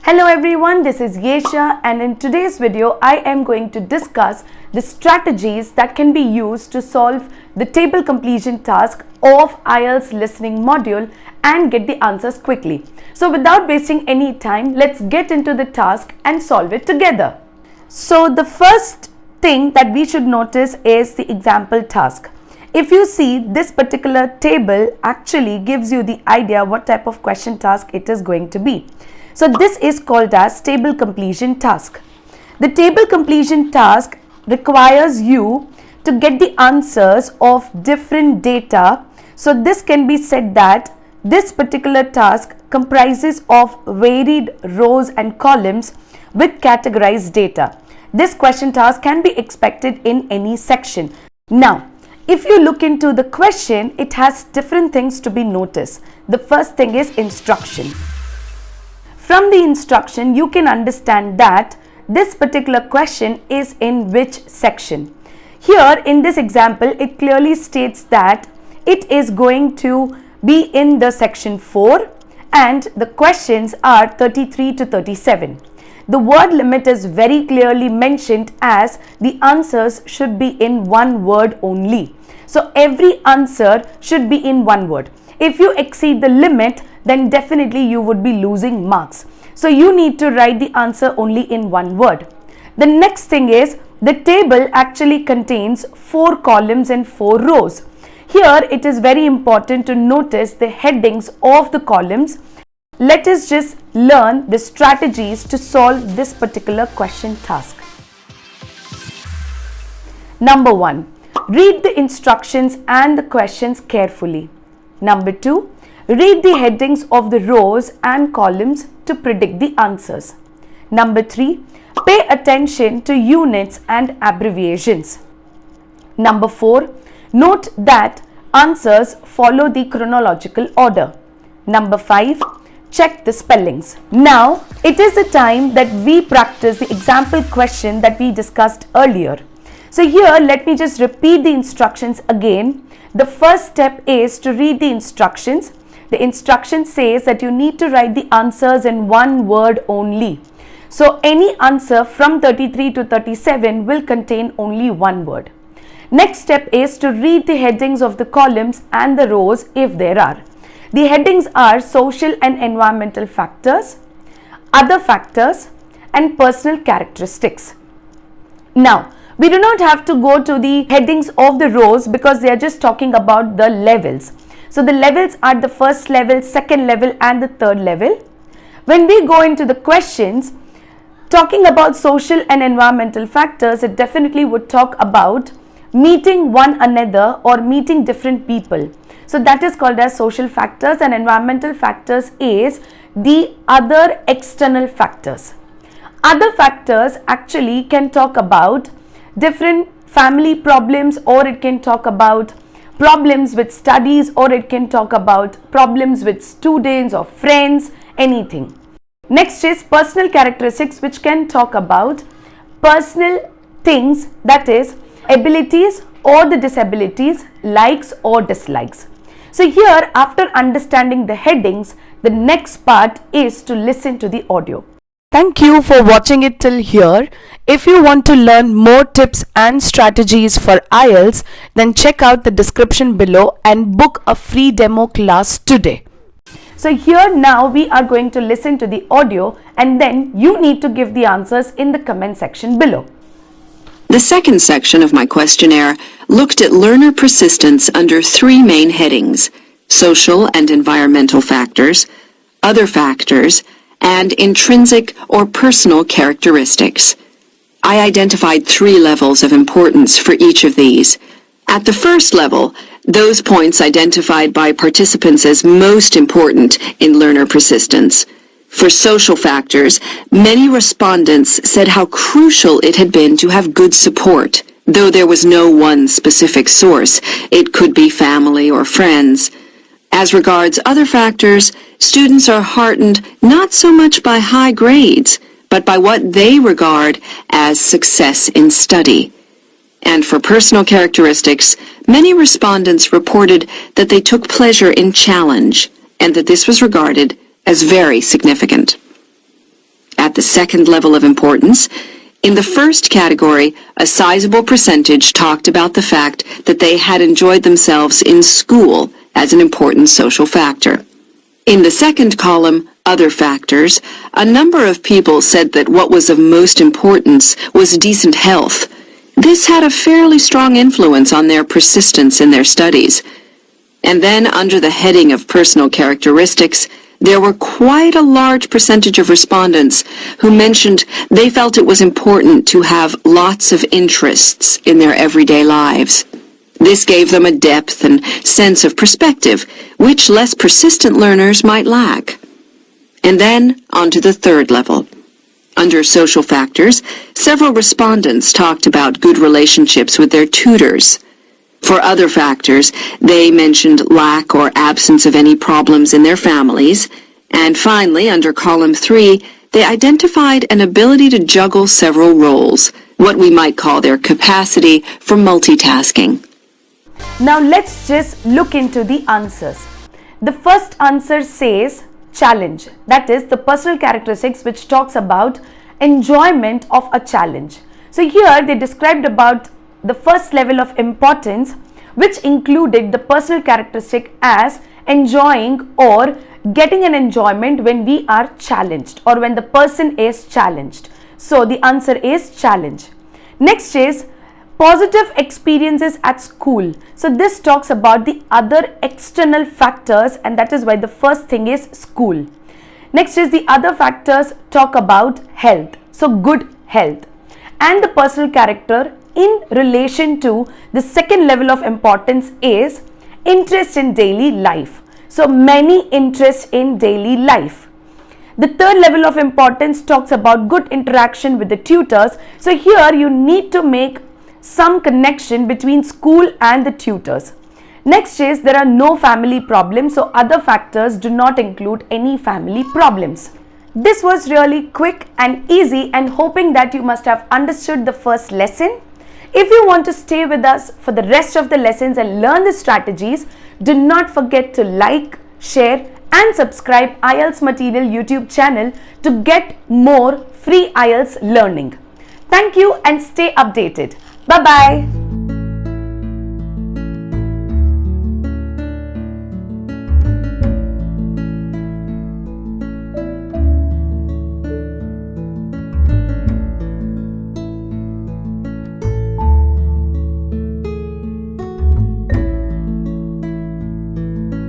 Hello everyone, this is Yesha, and in today's video I am going to discuss the strategies that can be used to solve the table completion task of Ielts listening module and get the answers quickly. So without wasting any time, let's get into the task and solve it together. So the first thing that we should notice is the example task. If you see, this particular table actually gives you the idea what type of question task it is going to be. So this is called as table completion task. The table completion task requires you to get the answers of different data. So this can be said that this particular task comprises of varied rows and columns with categorized data. This question task can be expected in any section. Now, if you look into the question, it has different things to be noticed. The first thing is instruction. From the instruction, you can understand that this particular question is in which section. Here in this example, it clearly states that it is going to be in the section 4 and the questions are 33 to 37. The word limit is very clearly mentioned as the answers should be in one word only. So every answer should be in one word. If you exceed the limit, then definitely you would be losing marks. So you need to write the answer only in one word. The next thing is the table actually contains 4 columns and 4 rows. Here it is very important to notice the headings of the columns. Let us just learn the strategies to solve this particular question task. Number 1. Read the instructions and the questions carefully. Number 2. Read the headings of the rows and columns to predict the answers. Number 3. Pay attention to units and abbreviations. Number 4. Note that answers follow the chronological order. Number 5. Check the spellings. Now, it is the time that we practice the example question that we discussed earlier. So here, let me just repeat the instructions again. The first step is to read the instructions. The instruction says that you need to write the answers in one word only. So any answer from 33 to 37 will contain only one word. Next step is to read the headings of the columns and the rows if there are. The headings are social and environmental factors, other factors, and personal characteristics. Now, we do not have to go to the headings of the rows because they are just talking about the levels. So the levels are the first level, second level, and the third level. When we go into the questions, talking about social and environmental factors, it definitely would talk about meeting one another or meeting different people. So that is called as social factors, and environmental factors is the other external factors. Other factors actually can talk about different family problems, or it can talk about problems with studies, or it can talk about problems with students or friends, anything. Next is personal characteristics, which can talk about personal things, that is abilities or the disabilities, likes or dislikes. So here, after understanding the headings, the next part is to listen to the audio. Thank you for watching it till here. If you want to learn more tips and strategies for Ielts, then check out the description below and book a free demo class today. So here now we are going to listen to the audio, and then you need to give the answers in the comment section below. The second section of my questionnaire looked at learner persistence under 3 main headings: social and environmental factors, other factors, and intrinsic or personal characteristics. I identified 3 levels of importance for each of these. At the first level, those points identified by participants as most important in learner persistence. For social factors, many respondents said how crucial it had been to have good support. Though there was no one specific source, it could be family or friends. As regards other factors, students are heartened not so much by high grades, but by what they regard as success in study. And for personal characteristics, many respondents reported that they took pleasure in challenge and that this was regarded as very significant. at the second level of importance. In the first category, a sizable percentage talked about the fact that they had enjoyed themselves in school as an important social factor. In the second column, other factors, a number of people said that what was of most importance was decent health. This had a fairly strong influence on their persistence in their studies. And then, under the heading of personal characteristics, there were quite a large percentage of respondents who mentioned they felt it was important to have lots of interests in their everyday lives. This gave them a depth and sense of perspective, which less persistent learners might lack. And then, on to the third level. Under social factors, several respondents talked about good relationships with their tutors. For other factors, they mentioned lack or absence of any problems in their families. And finally, under column 3, they identified an ability to juggle several roles, what we might call their capacity for multitasking. Now let's just look into the answers. The first answer says challenge. That is the personal characteristics which talks about enjoyment of a challenge. So here they described about the first level of importance, which included the personal characteristic as enjoying or getting an enjoyment when we are challenged or when the person is challenged. So the answer is challenge. Next is positive experiences at school. So this talks about the other external factors, and that is why the first thing is school. Next is the other factors talk about health. So good health. And the personal character in relation to the second level of importance is interest in daily life. So many interests in daily life. The third level of importance talks about good interaction with the tutors. So here you need to make some connection between school and the tutors. Next is there are no family problems. So other factors do not include any family problems. This was really quick and easy, and hoping that you must have understood the first lesson. If you want to stay with us for the rest of the lessons and learn the strategies, do not forget to like, share and subscribe IELTS Material YouTube channel to get more free IELTS learning. Thank you and stay updated. Bye-bye.